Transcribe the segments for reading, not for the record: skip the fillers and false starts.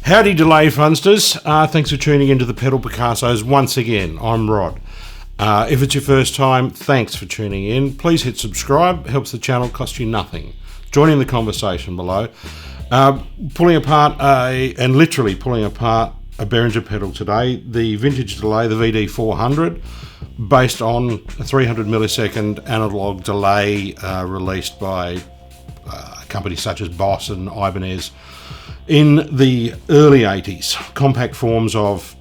Howdy delay funsters, thanks for tuning into the Pedal Picassos once again. I'm Rod. If it's your first time, thanks for tuning in. Please hit subscribe, helps the channel, costs you nothing. Join in the conversation below. Pulling apart a Behringer pedal today, the vintage delay, the VD400, based on a 300 millisecond analog delay released by companies such as Boss and Ibanez in the early 80s. Compact forms of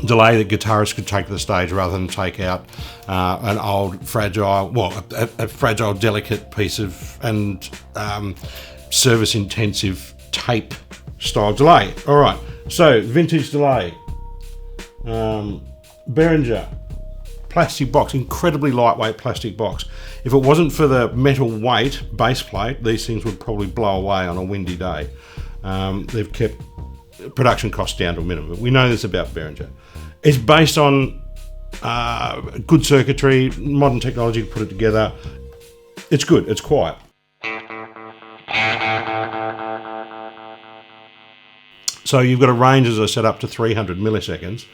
delay that guitarists could take to the stage rather than take out an old fragile, a fragile, delicate piece of and service intensive tape style delay. All right, so vintage delay, Behringer plastic box, incredibly lightweight plastic box. If it wasn't for the metal weight base plate, these things would probably blow away on a windy day. They've kept production costs down to a minimum. We know this about Behringer. It's based on good circuitry, modern technology to put it together. It's good, it's quiet. So you've got a range, as I said, up to 300 milliseconds.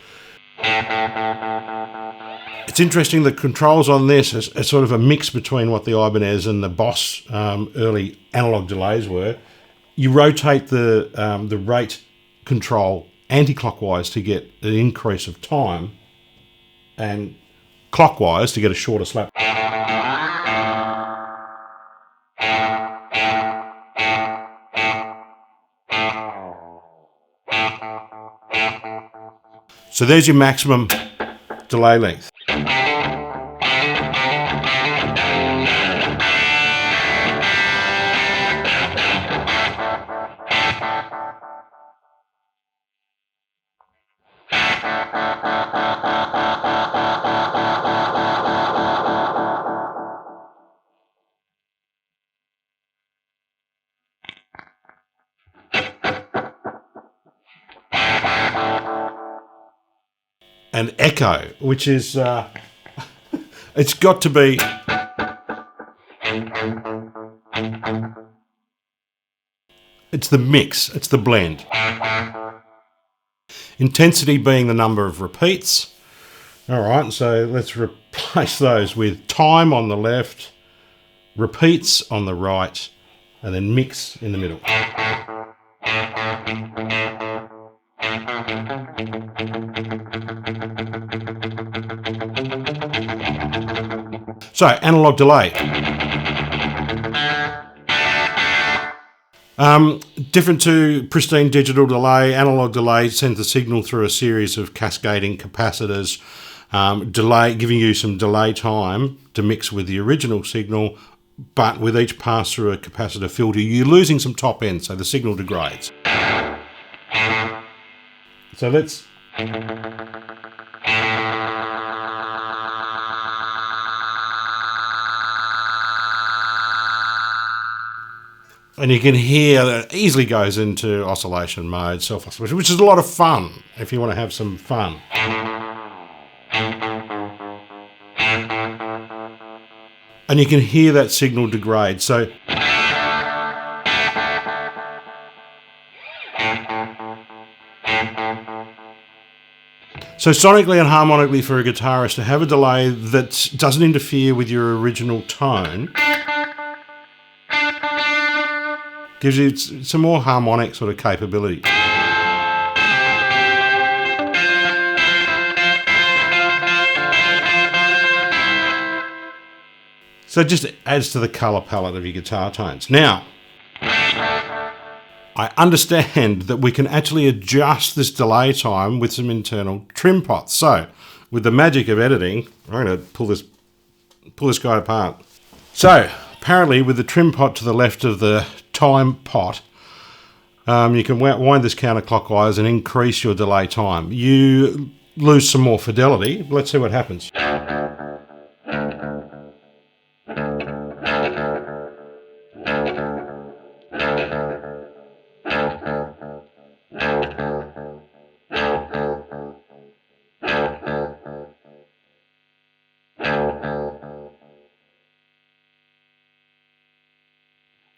It's interesting, the controls on this are sort of a mix between what the Ibanez and the Boss early analog delays were. You rotate the rate control anti-clockwise to get an increase of time, and clockwise to get a shorter slap. So there's your maximum delay length. An echo, which is, it's got to be, it's the mix, it's the blend. Intensity being the number of repeats. All right, so let's replace those with time on the left, repeats on the right, and then mix in the middle. So, analog delay. Different to pristine digital delay, analog delay sends the signal through a series of cascading capacitors, giving you some delay time to mix with the original signal, but with each pass through a capacitor filter, you're losing some top end, so the signal degrades. So let's... And you can hear that it easily goes into oscillation mode, self-oscillation, which is a lot of fun if you want to have some fun. And you can hear that signal degrade. So sonically and harmonically, for a guitarist to have a delay that doesn't interfere with your original tone gives you some more harmonic sort of capability. So it just adds to the colour palette of your guitar tones. Now, I understand that we can actually adjust this delay time with some internal trim pots. So, with the magic of editing, I'm going to pull this guy apart. So, apparently with the trim pot to the left of the time pot, you can wind this counterclockwise and increase your delay time. You lose some more fidelity. Let's see what happens.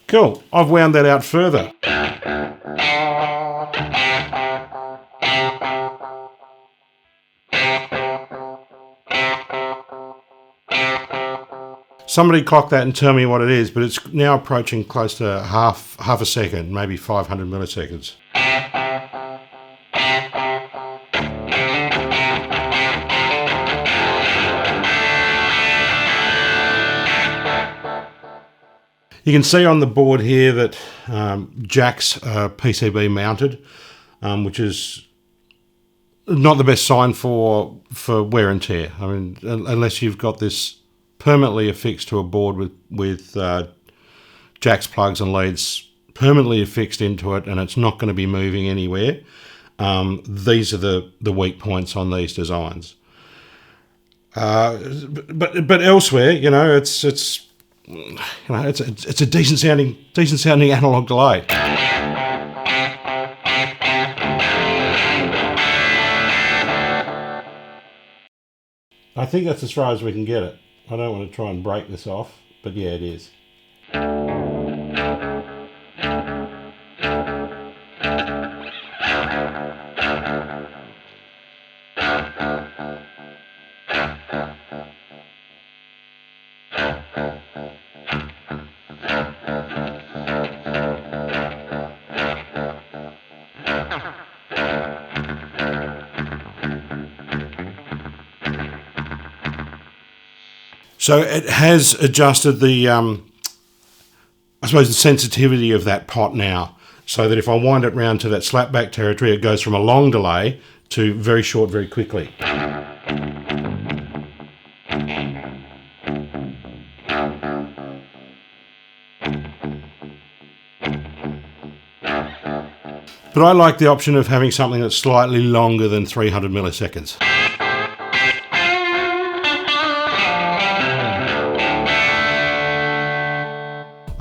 Cool, I've wound that out further. somebody clock that and tell me what it is, but it's now approaching close to half a second, maybe 500 milliseconds. You can see on the board here that jacks are PCB mounted, which is not the best sign for wear and tear. I mean, unless you've got this permanently affixed to a board with jacks, plugs and leads permanently affixed into it, and it's not going to be moving anywhere. These are the weak points on these designs. But elsewhere, it's a decent sounding analog delay. I think that's as far as we can get it. I don't want to try and break this off, but yeah, it is. So it has adjusted the, I suppose, the sensitivity of that pot now, so that if I wind it round to that slapback territory, it goes from a long delay to very short very quickly. But I like the option of having something that's slightly longer than 300 milliseconds.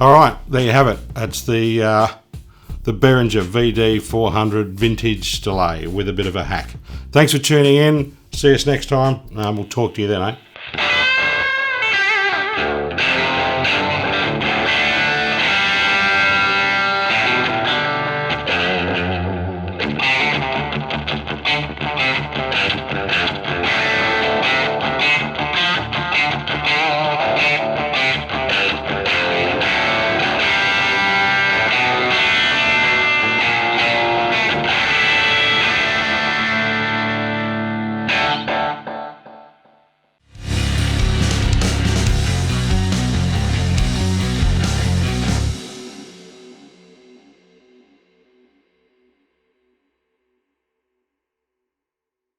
All right, there you have it. That's the Behringer VD400 vintage delay with a bit of a hack. Thanks for tuning in. See us next time. We'll talk to you then, eh?